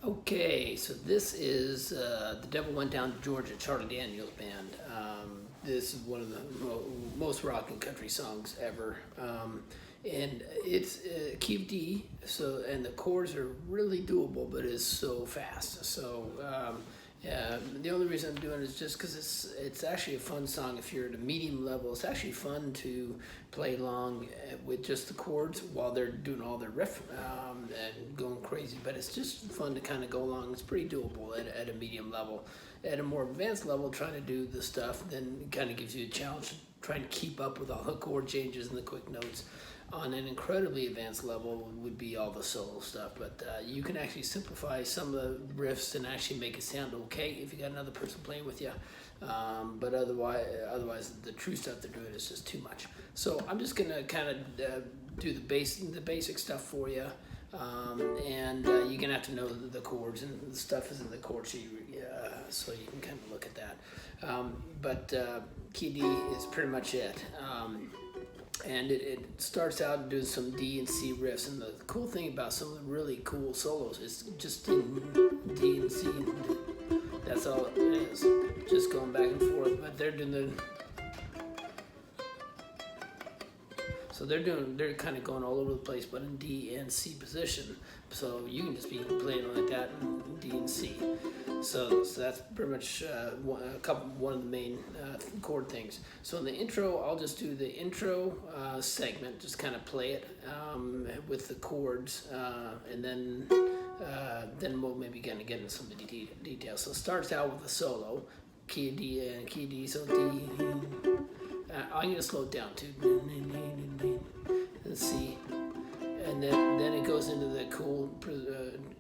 Okay, so this is The Devil Went Down to Georgia, Charlie Daniels Band. This is one of the most rock and country songs ever. And it's key of D, so, and the chords are really doable, but it's so fast. So the only reason I'm doing it is just because it's actually a fun song. If you're at a medium level, it's actually fun to play along with just the chords while they're doing all their riff and going crazy. But it's just fun to kind of go along. It's pretty doable at a medium level. At a more advanced level, trying to do the stuff then it kind of gives you a challenge trying to keep up with all the chord changes and the quick notes. On an incredibly advanced level would be all the solo stuff, but you can actually simplify some of the riffs and actually make it sound okay if you got another person playing with you. But otherwise, the true stuff they're doing is just too much. So I'm just gonna kind of do the basic stuff for you, and you're gonna have to know the chords, and the stuff is in the chord sheet, so you can kind of look at that. But key D is pretty much it. And it starts out doing some D and C riffs, and the cool thing about some of the really cool solos is just D and C. That's all it is, just going back and forth. But they're doing they're kind of going all over the place, but in D and C position. So you can just be playing like that in D and C. So that's pretty much one of the main chord things. So in the intro, I'll just do the intro segment, just kind of play it with the chords, and then we'll maybe get into some of the details. So it starts out with a solo, key D and key D. So D. I'm gonna slow it down too. And C, and then it goes into the cool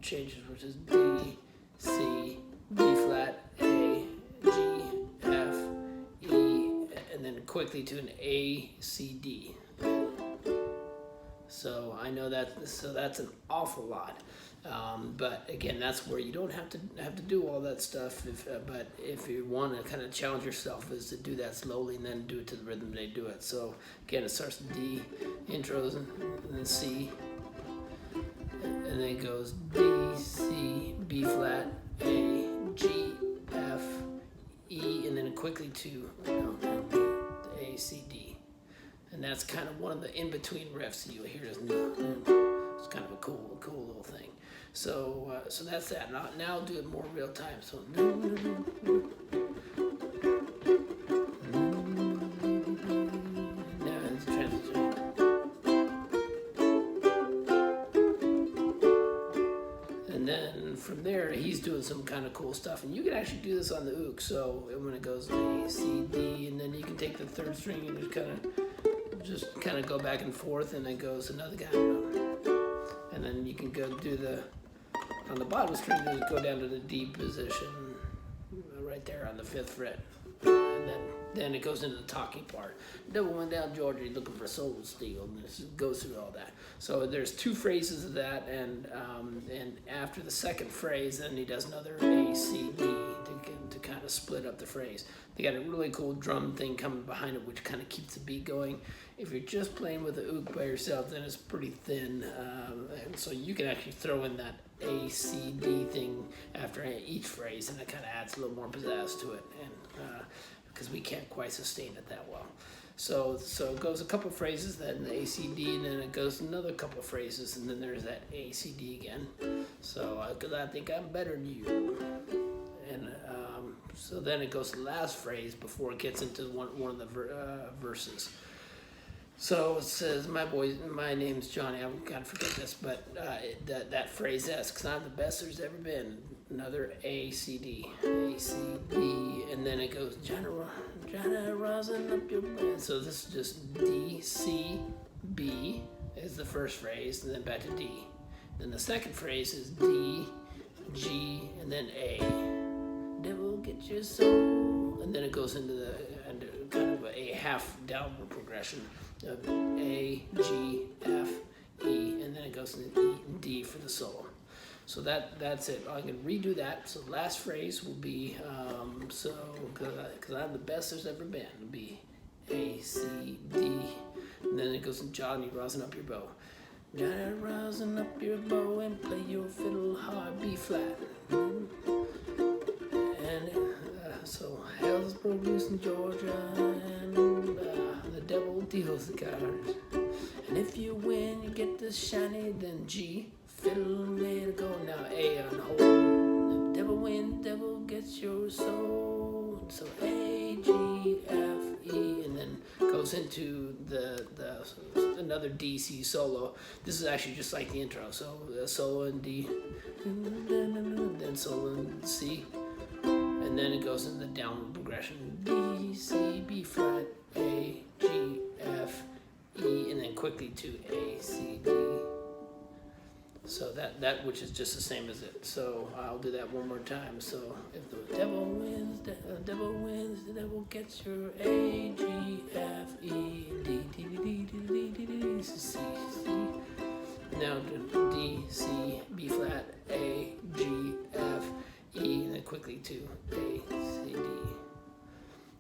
changes, which is D, C, B flat, A, G, F, E, and then quickly to an A, C, D. So I know that's an awful lot. But again, that's where you don't have to do all that stuff. But if you want to kind of challenge yourself, is to do that slowly and then do it to the rhythm they do it. So again, it starts with D, intros, and then C, and then it goes D, C, B flat, A, G, F, E, and then quickly to A, C, D. And that's kind of one of the in-between riffs you'll hear. It's kind of a cool little thing. So that's that. Now I'll do it more real time. So now it's transition. And then from there, he's doing some kind of cool stuff. And you can actually do this on the uke. So when it goes A, C, D, and then you can take the third string and just kind of go back and forth, and then goes another guy. And then you can go do on the bottom string, you go down to the D position, right there on the 5th fret. And then it goes into the talking part. Devil went down Georgia looking for soul steel, and it goes through all that. So there's 2 phrases of that, and after the second phrase, then he does another A, C, D to kind of split up the phrase. They got a really cool drum thing coming behind it, which kind of keeps the beat going. If you're just playing with the uke by yourself, then it's pretty thin, and so you can actually throw in that A, C, D thing after each phrase, and it kind of adds a little more pizzazz to it, and because we can't quite sustain it that well. So it goes a couple phrases, then the A, C, D, and then it goes another couple phrases, and then there's that A, C, D again. So because I think I'm better than you, and so then it goes to the last phrase before it gets into one of the verses. So it says, my name's Johnny. I gotta forget this, but that phrase S, because I'm the best there's ever been. Another A, C, D, A, C, D, and then it goes, Johnny rising up your bed. So this is just D, C, B is the first phrase, and then back to D. Then the second phrase is D, G, and then A. Devil get your soul, and then it goes into kind of a half downward progression of A, G, F, E, and then it goes into E and D for the solo. So that's it. I'm going to redo that. So the last phrase will be, because I'm the best there's ever been, it'll be A, C, D, and then it goes in Johnny, rosin up your bow. Gotta rosin up your bow and play your fiddle hard, B flat. And so Hillsborough, Houston, Georgia, and the devil deals the cards. And if you win, you get this shiny, then G, fiddle made to go. Now A on hold. The devil wins, devil gets your soul. So A, G, F, E, and then goes into the another D, C solo. This is actually just like the intro. So solo in D, then solo in C, and then it goes into the downward progression. D, C, B flat, A, G, F, E, and then quickly to A, C, D. So that which is just the same as it. So I'll do that one more time. So if the devil wins, the devil gets your A, G, F, E, D, D, D, D, D, D, D, D, C, C. Now D, C, B flat, A, G, F, E, and then quickly to A, C, D.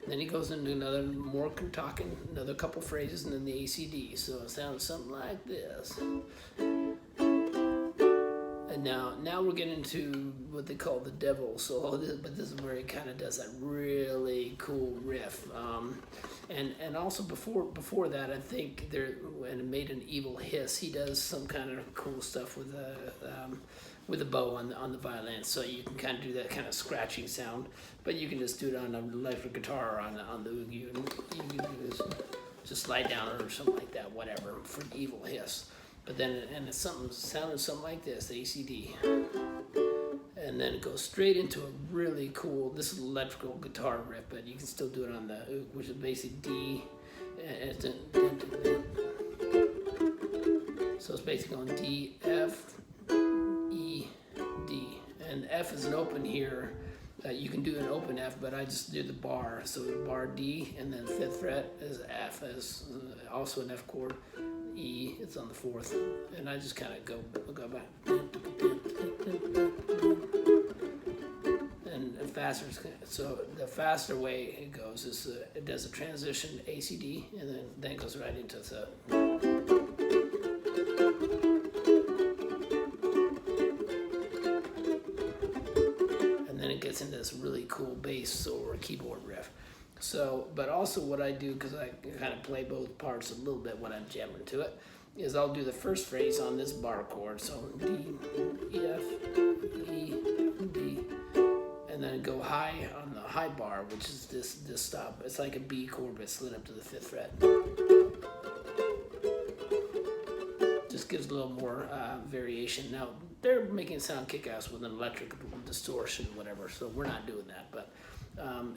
Then he goes into another more talking, another couple phrases, and then the ACD. So it sounds something like this. And now we're getting into what they call the devil solo, but this is where he kind of does that really cool riff. And also before that, I think when it made an evil hiss, he does some kind of cool stuff with a bow on the violin, so you can kind of do that kind of scratching sound, but you can just do it on an electric guitar or on the oud. You can just slide down or something like that, whatever, for an evil hiss. But then it's sounded something like this, ACD. And then it goes straight into a really cool, this is electrical guitar riff, but you can still do it on the oud, which is basically D. So it's basically going D, F, E, D. And F is an open here. You can do an open F, but I just do the bar. So bar D, and then 5th fret is F, as also an F chord. E, it's on the 4th, and I just kind of go back. And faster, so the faster way it goes is it does a transition ACD, and then it goes right into the. And then it gets into this really cool bass or keyboard riff. So, but also what I do, because I kind of play both parts a little bit when I'm jamming to it, is I'll do the first phrase on this bar chord. So D, E, F, E, D, and then go high on the high bar, which is this stop. It's like a B chord, but slid up to the 5th fret. Just gives a little more variation. Now, they're making it sound kick-ass with an electric distortion, whatever, so we're not doing that. But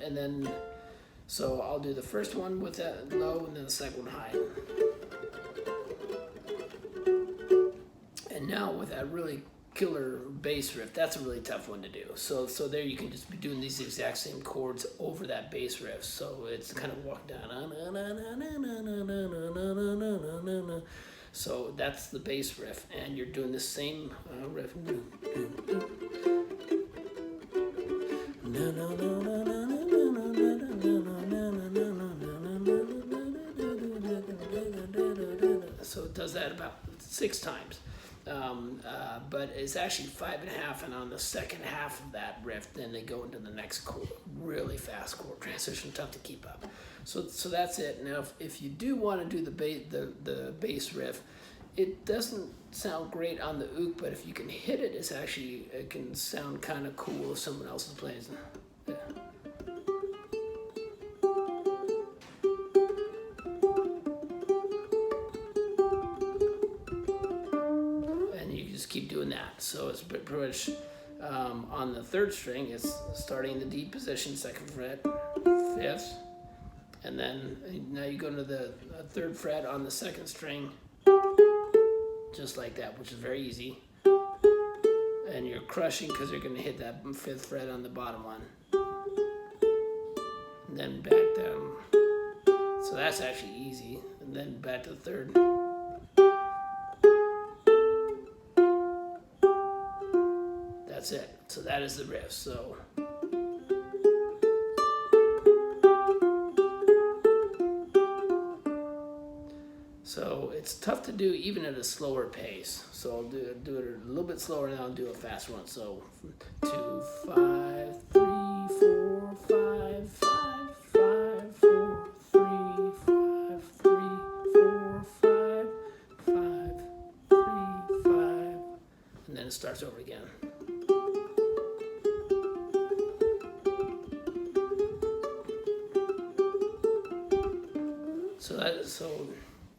and then, so I'll do the first one with that low, and then the second one high. And now with that really killer bass riff, that's a really tough one to do. So there you can just be doing these exact same chords over that bass riff. So it's kind of walk down. So that's the bass riff, and you're doing the same riff. So it does that about 6 times. But it's actually 5.5, and on the second half of that riff, then they go into the next chord, really fast chord transition, tough to keep up. So that's it. Now, if you do want to do the bass riff, it doesn't sound great on the oud, but if you can hit it, it can sound kind of cool if someone else is playing. Yeah. Keep doing that. So it's pretty much on the 3rd string, it's starting in the D position, 2nd fret, 5th, and then now you go to the 3rd fret on the 2nd string, just like that, which is very easy. And you're crushing because you're going to hit that 5th fret on the bottom one, and then back down. So that's actually easy, and then back to the 3rd. That's it. So that is the riff. So it's tough to do even at a slower pace. So I'll do it a little bit slower, and I'll do a fast one. So 2, 5, 3, 4, 5, 5, 5, 4, 3, 5, 3, 4, 5, 5, 3, 5, and then it starts over again. So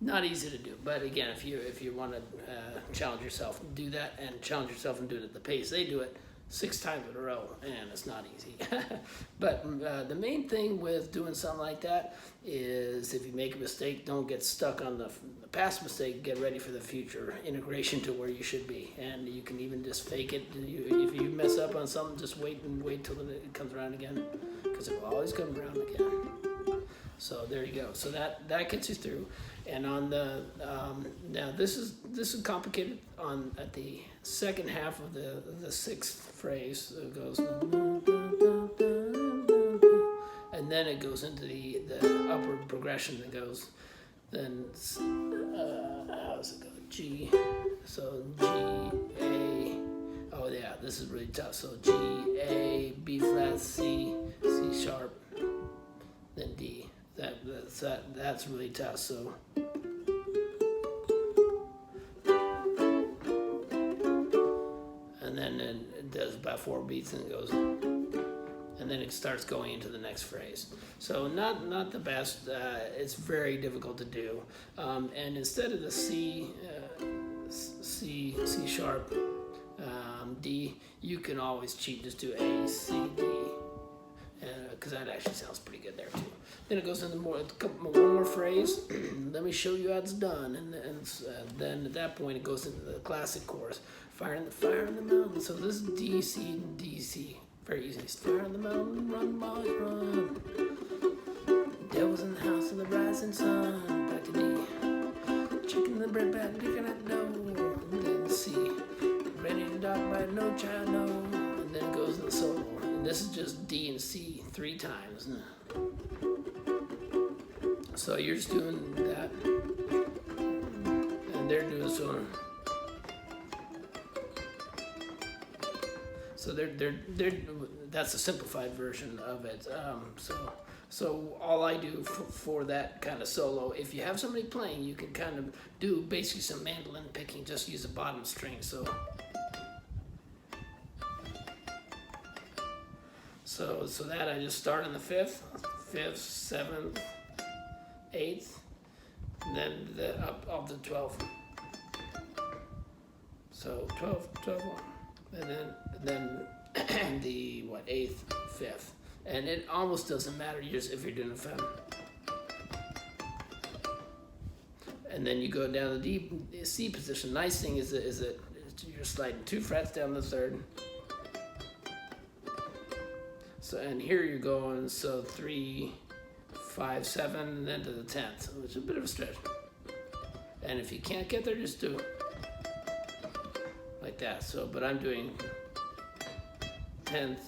not easy to do, but again, if you want to challenge yourself, do that, and challenge yourself and do it at the pace they do it 6 times in a row, and it's not easy. But the main thing with doing something like that is if you make a mistake, don't get stuck on the past mistake. Get ready for the future integration to where you should be, and you can even just fake it. If you mess up on something, just wait till it comes around again, because it will always come around again. So there you go. So that gets you through. And on the now this is complicated. At the second half of the 6th phrase, it goes, and then it goes into the upward progression that goes. Then how does it go? G. So G A. Oh yeah, this is really tough. So G A B flat C C sharp, then D. That's really tough. So and then it does about 4 beats, and it goes, and then it starts going into the next phrase. So not the best. It's very difficult to do. And instead of the C sharp, D, you can always cheat. Just do A C D. Because that actually sounds pretty good there too. Then it goes into one more phrase. Let me show you how it's done, and then at that point it goes into the classic chorus. Fire in the mountain. So this is D C D C. Very easy. Fire in the mountain, run boys run. Devil's in the house of the rising sun. Back to D. Chicken the bread back, digging at dough. And then C. Ready to dog by no child no. And then it goes to the solo. This is just D and C 3 times. So you're just doing that, and they're doing so. So they're that's a simplified version of it. So all I do for that kind of solo, if you have somebody playing, you can kind of do basically some mandolin picking. Just use the bottom string. So that I just start on the 5th, 7th, 8th, and then up to 12th. So 12, and then the 8th, 5th, and it almost doesn't matter if you're doing a 5. And then you go down to the C position. Nice thing is that you're sliding 2 frets down the 3rd. So, and here you're going, so 3, 5, 7, and then to the 10th, which is a bit of a stretch. And if you can't get there, just do it like that. So, but I'm doing 10th,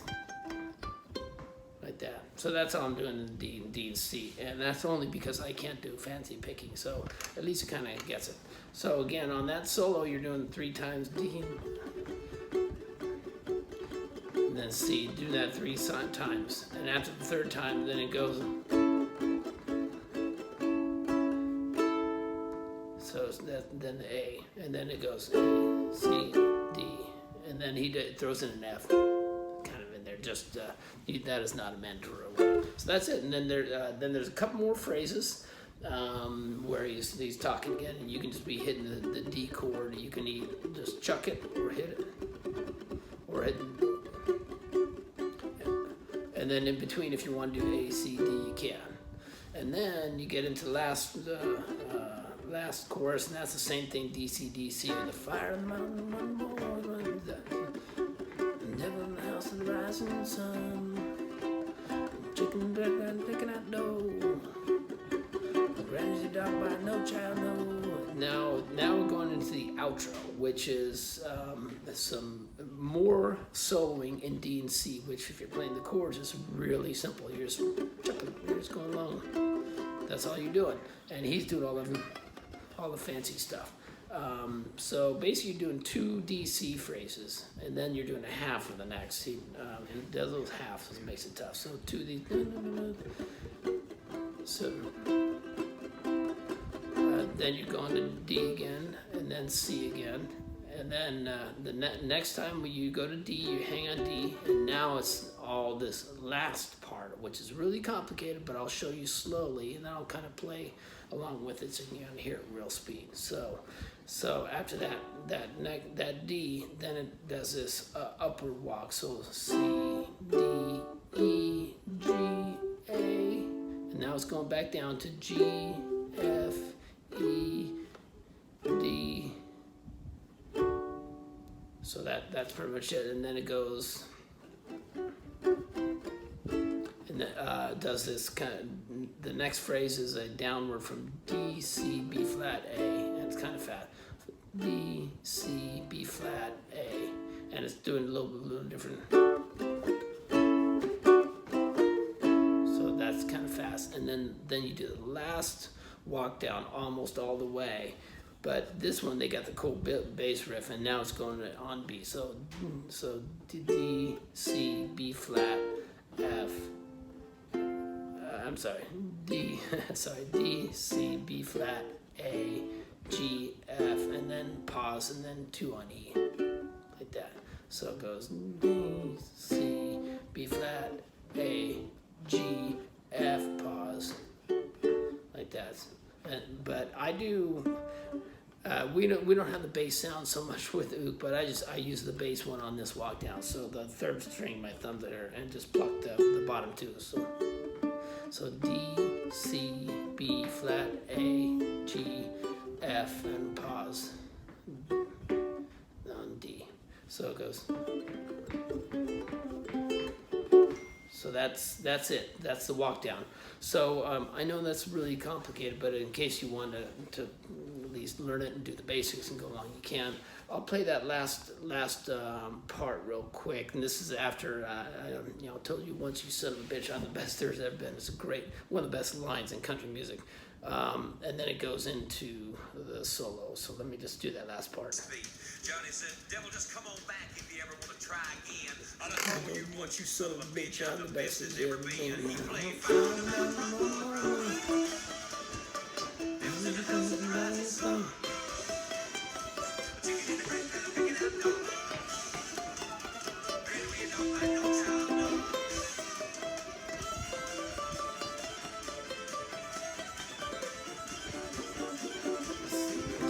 like that. So that's how I'm doing in D and C. And that's only because I can't do fancy picking. So at least it kind of gets it. So again, on that solo, you're doing 3 times D. And then C, do that 3 times. And after the 3rd time, then it goes. So then the A, and then it goes A, C, D, and then he throws in an F, kind of in there. Just that is not a mandatory one. So that's it. And then there's a couple more phrases where he's talking again, and you can just be hitting the D chord. You can either just chuck it or hit it, or hit. And then in between, if you want to do A, C, D, you can. And then you get into the last chorus, and that's the same thing, D, C, D, C. The fire in the mountain, one more, devil in the house of the rising sun. Chicken bread and picking out dough. Granny's your dog by no child, no. Now we're going into the outro, which is some more soloing in D and C, which if you're playing the chords is really simple. You're just chucking, you're just going along. That's all you're doing. And he's doing all all the fancy stuff. So basically you're doing 2 D, C phrases, and then you're doing a half of the next. See, and it does those halves, it makes it tough. So 2 D, so then you're going to D again, and then C again. And then the next time you go to D, you hang on D, and now it's all this last part, which is really complicated, but I'll show you slowly, and then I'll kind of play along with it so you can hear it real speed. So after that D, then it does this upward walk. So C, D, E, G, A, and now it's going back down to G, F, E, D. So that's pretty much it, and then it goes, and then does this kind of, the next phrase is a downward from D, C, B flat, A, and it's kind of fast. D, C, B flat, A, and it's doing a little different. So that's kind of fast, and then you do the last walk down almost all the way. But this one, they got the cool bass riff, and now it's going on B. So D, C, B flat, F. I'm sorry, D, D, C, B flat, A, G, F, and then pause, and then 2 on E, like that. So it goes D, C, B flat, A, G, F, pause, like that. But I do. We don't have the bass sound so much with Ook, but I use the bass one on this walk down. So the third string, my thumb there, and just pluck the bottom 2. So D, C, B flat, A, G, F, and pause on D. So it goes. So that's it. That's the walk down. So I know that's really complicated, but in case you want to at least learn it and do the basics and go along, you can. I'll play that last part real quick. And this is after I told you, once you son of a bitch, I'm the best there's ever been. It's one of the best lines in country music. And then it goes into the solo. So let me just do that last part. Johnny said, devil, just come on back if you ever want to try again. I don't know you want, you son of a bitch. I'm the best there's ever been. He played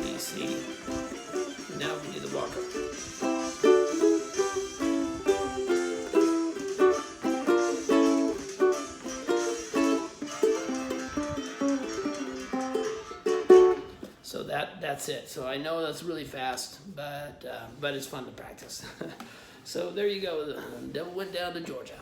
DC. Now we do the walk up. So that's it. So I know that's really fast, but it's fun to practice. So there you go. The devil went down to Georgia.